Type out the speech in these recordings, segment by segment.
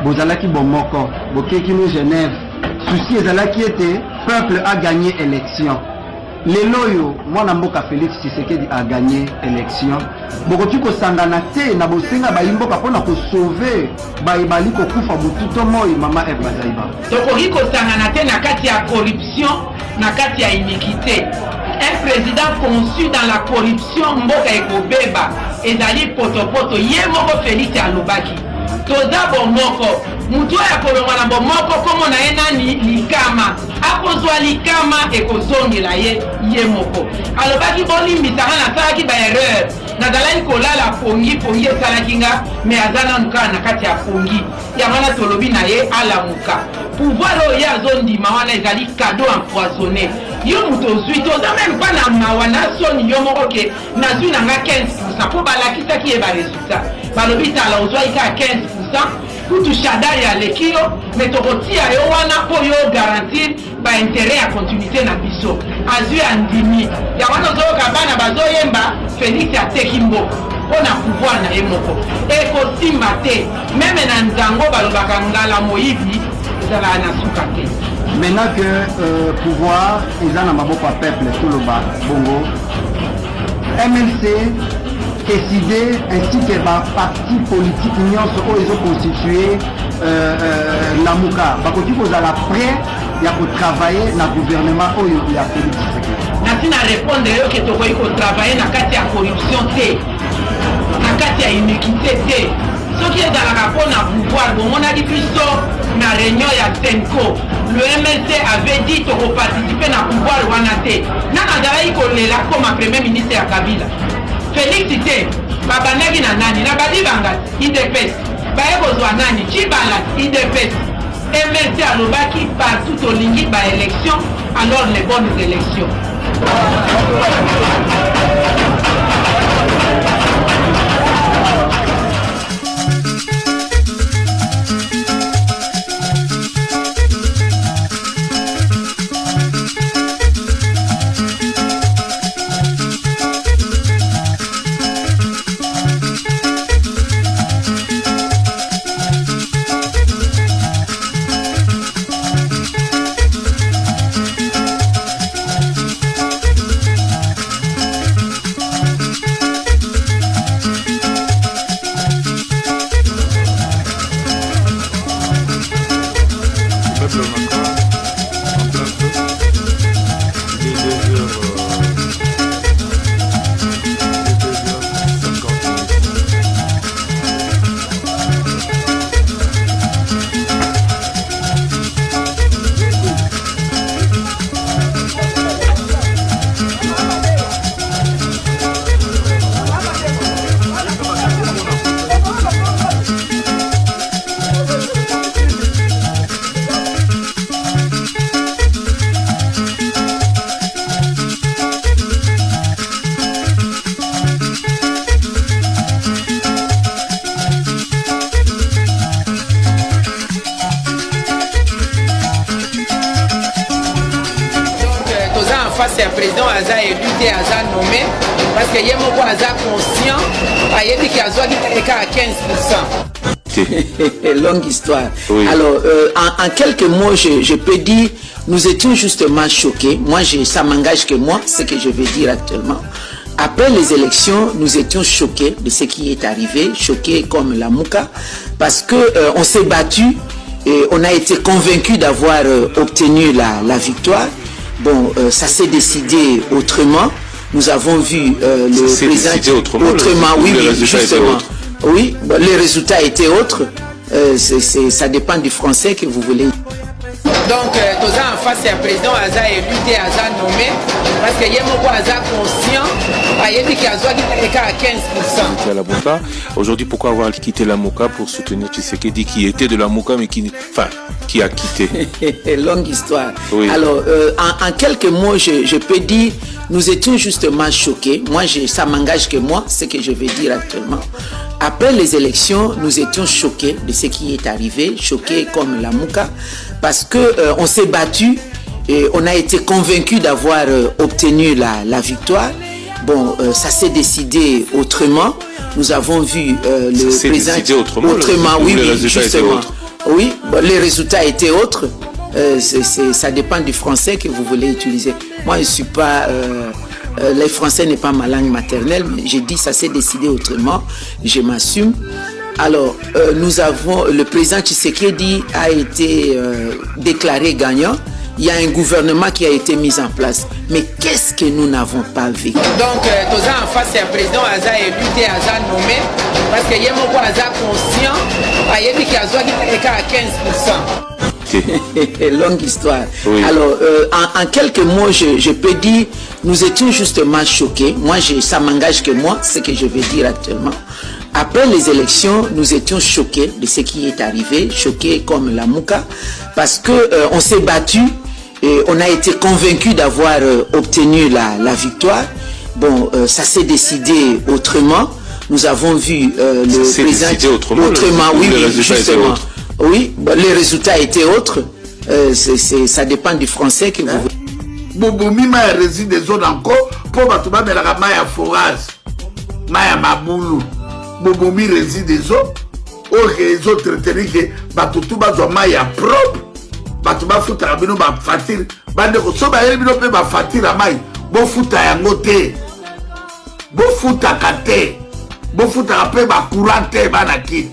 bozalaki bomoko bokeki nous Genève souci ezalaki ete peuple a gagné élection lelo oyo mwana mboka Félix Tshisekedi a gagné élection bokoki kosangana te na bosenga bayimboka mpona kosauve bayibali kokufa bututo moi mama Eva Zaiba tokoki kosangana te na kati ya corruption na kati ya iniquité. Un président conçu dans la corruption mboka ekobeba ezali potopoto ye moko Félix alobaki toza bomoko mutu ya kolongwa na bomoko komo na ye nani likama akozwa likama ekozongela ye moko alobaki bolimbisaka nasalaki baerreur nazalaki kolala pongi esalaki nga me aza nanuka na kati ya pongi yango wana tolobi na ye alamuka pouvoir oyo ye azondima wana ezali cadeau empoisonné yo mutu ozwi toza meme mpa na mawa na soni yo moko ke nazwi nanga 15% mpo balakisaki ye baresultat balobi tala ozwaki ka 15% kutu shadari aleki yo me tokotia yo wana mpo yo garantir baintere ya continuité na biso azwi andimi yango wana ozoyoka bana bazoyemba Félix ateki mboka mpo na pouvoir na ye moko ekosimba te meme na nzango balobaka ngala moyibi ezalaka na suka te. Maintenant que pouvoir eza na maboko ya peuple tout le bas bongo MLC décidé ainsi que ba parti politique nyonso oyo ezo constituer lamuka bakoki kozala prêt ya kotravailler na gouvernement oyo ya Félix Tshisekedi. Nasi na répondre yo ke tokoki kotravailler na kati ya corruption te na kati ya iniquité te soki ezalaka mpo na pouvoir bomonaki biso na réunion ya Senko le MLC avait dit tokoparticipe na pouvoir wana te nana azalaki kolela koma premier ministre ya Kabila Félix te babandaki na nani na balibanga IDPS baye kozwa nani Chibala IDPS MLC alobaki partout olingi baélection alors les bonnes élections. face à président Aza élu et Aza nommé parce que Yemoko Aza conscient a dit qu'il a à 15%. Longue histoire. Oui. Alors, en quelques mots, je peux dire, nous étions justement choqués. Moi, ça m'engage que moi, ce que je veux dire actuellement. Après les élections, nous étions choqués de ce qui est arrivé, choqués comme la Mouka, parce que on s'est battu et on a été convaincus d'avoir obtenu la victoire. Bon, ça s'est décidé autrement. Nous avons vu le président autrement, oui, justement. Oui, bon, les résultats étaient autres. Ça dépend du français que vous voulez. Donc, tous en face à président Aza élu et Aza nommé parce que Yemoko Aza conscient a dit qu'il a à 15%. Aujourd'hui, pourquoi avoir quitté la Mouka pour soutenir Tshisekedi qui était de la Mouka mais qui a quitté? Longue histoire. Oui. Alors, en quelques mots, je peux dire, nous étions justement choqués. Moi, ça m'engage que moi, ce que je vais dire actuellement. Après les élections, nous étions choqués de ce qui est arrivé, choqués comme la Mouka, parce que on s'est battu et on a été convaincus d'avoir obtenu la victoire. Bon, ça s'est décidé autrement. Nous avons vu le président autrement, oui, justement. Oui, bon, les résultats étaient autres. Ça dépend du français que vous voulez utiliser. Moi, je ne suis pas... le français n'est pas ma langue maternelle, mais j'ai dit ça s'est décidé autrement. Je m'assume. Alors, nous avons... Le président Tshisekedi a été déclaré gagnant. Il y a un gouvernement qui a été mis en place. Mais qu'est-ce que nous n'avons pas vécu? Donc, tous en face, le président Aza élu et Aza nommé, parce que Yemoko Aza conscient, il y a à 15%. Longue histoire. Oui. Alors, en quelques mots, je peux dire, nous étions justement choqués. Moi, ça m'engage que moi, ce que je vais dire actuellement. Après les élections, nous étions choqués de ce qui est arrivé, choqués comme la Mouka, parce que on s'est battu et on a été convaincus d'avoir obtenu la victoire. Bon, ça s'est décidé autrement. Nous avons vu le président autrement. Oui, justement. Oui, bon, les résultats étaient autres. Ça dépend du français que vous voulez. Bobomi ma réside des zones encore pour batouba mais la maya forage maya maboulou Bobomi réside des eaux ok les autres traités batouba zo maya propre batouba futa bino ba fatir bande ko so ba bino pe ba fatir amai bo futa yango te bo futa kate bo futa pe ba courante bana kit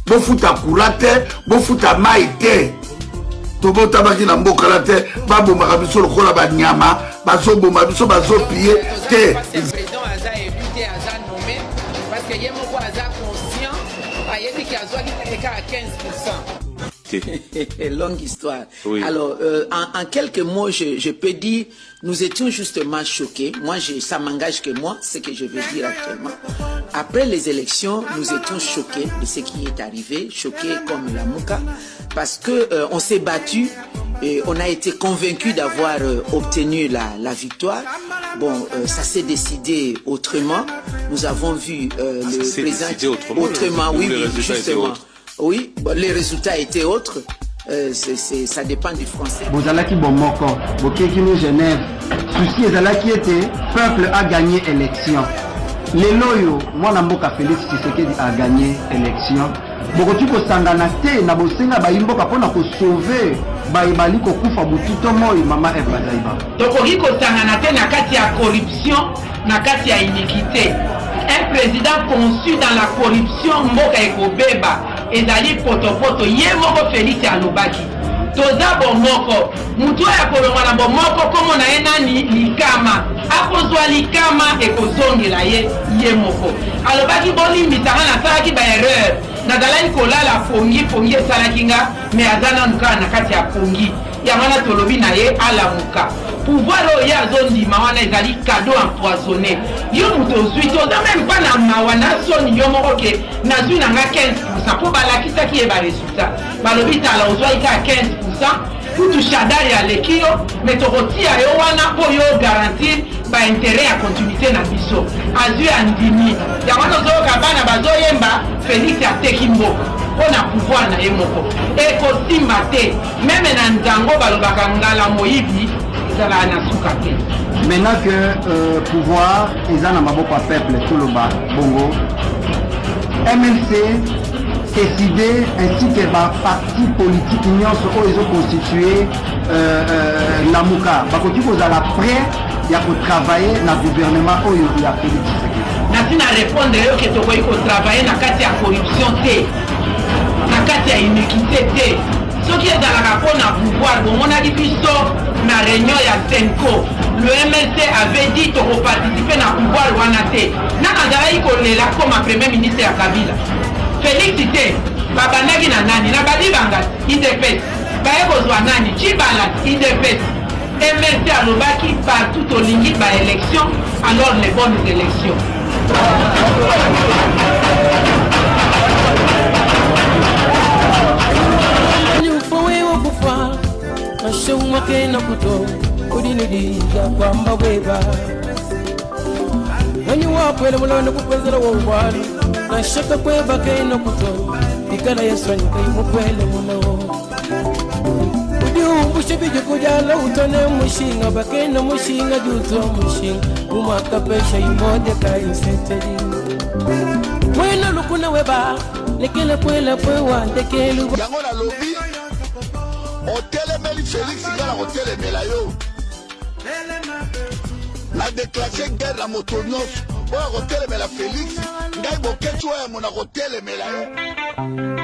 bo futa courante bo futa mai te tobo tabaki na mboka la te babomaka biso lokola banyama bazoboma biso bazopie te. Le président Aza élu et Aza nommé, parce que Yemoko Aza conscient, il y a à 15%. Longue histoire. Oui. Alors, en quelques mots, je peux dire, nous étions justement choqués. Moi, ça m'engage que moi, ce que je vais dire actuellement. Après les élections, nous étions choqués de ce qui est arrivé, choqués comme la Mouka, parce que on s'est battu et on a été convaincus d'avoir obtenu la victoire. Bon, ça s'est décidé autrement. Nous avons vu le président autrement. Oui, justement. Oui, bon, les résultats étaient autres. Ça dépend du français. Bozalaki bomoko, bokeki nous Genève. Souci ezalaki était peuple a gagné élection. Leloyo, moi Mboka Félix Tshisekedi a gagné élection. Bokoki kosangana te na bosenga bayimboka pona ko sauver bayibali ko kufa butito moyi mama Eva Zaiba. Tokoki kosangana te na kati ya corruption, na kati ya iniquité. Un président conçu dans la corruption mboka ekobeba ezali potopoto ye moko Félix alobaki. Toza bomoko, mutu ya kolonga na bomoko komo na ye nani likama. Akozwa likama ekozongela ye moko. Alobaki bolimbisaka na salaki ba erreur. Nazalaki kolala pongi esalaki nga me azana nuka na kati ya pongi. Yamana tolobi na ye alamuka. Pouvoir oyo azondima wana ezali cadeau empoisonné. Yo mutu ozwi toza même pas na mawana soni yo moko ke nazwi nanga 15% po balakisaki ye ba résultat. Balobi tala ozwaki ka 15%. Kutu shadari ya lekio me tokotia yo wana po yo garantir ba intérêt ya continuité na biso. Azwi andimi. Yamana ozoyoka bana bazoyemba Félix ateki mboka. Pona pouvoir na ye moko. Ekosimba te. Meme na nzango balobaka ngala moyibi. Maintenant que pouvoir est dans le peuple tout le bas Bongo, MLC décidé ainsi que les partis politiques ils ont constitué la Mouka. Bakoti vous à la prêt, il y a pour travailler dans le gouvernement où il y a Félix Tshisekedi. Natina répondre que tu peux travailler dans la corruption T, dans la iniquité T. Ce qui est dans la rapport à pouvoir, on a dit que na réunion ya Senko, le MLC avait dit qu'on va participer dans le pouvoir Wanate. Nanazala kolela comme premier ministre ya Kabila. Félicité, babanaki na nani, na badi bangat, IDPS, baekozwa nani, Chibalat, IDPS. MLC alobaki partout au lingi ba élection, alors les bonnes élections. Mashuma kena kuto udinidi ya kwamba weba Nani wapwele mulona kukwenzela wawali Na shaka kweba kena kuto Ikala yaswani kaimu kwele mulo Udi umbushe biju kujala utone mushinga Bakena mushinga juto mushinga Umakapesha imode kai seteli mwena lukuna weba lekele kwela kwewa ndekelu yango na lobi otelemeli Félix ngala otelemela yo na déclenché guerre na moto nyonso oyo akotelemela Félix ngai boketu oyo mona kotelemela yo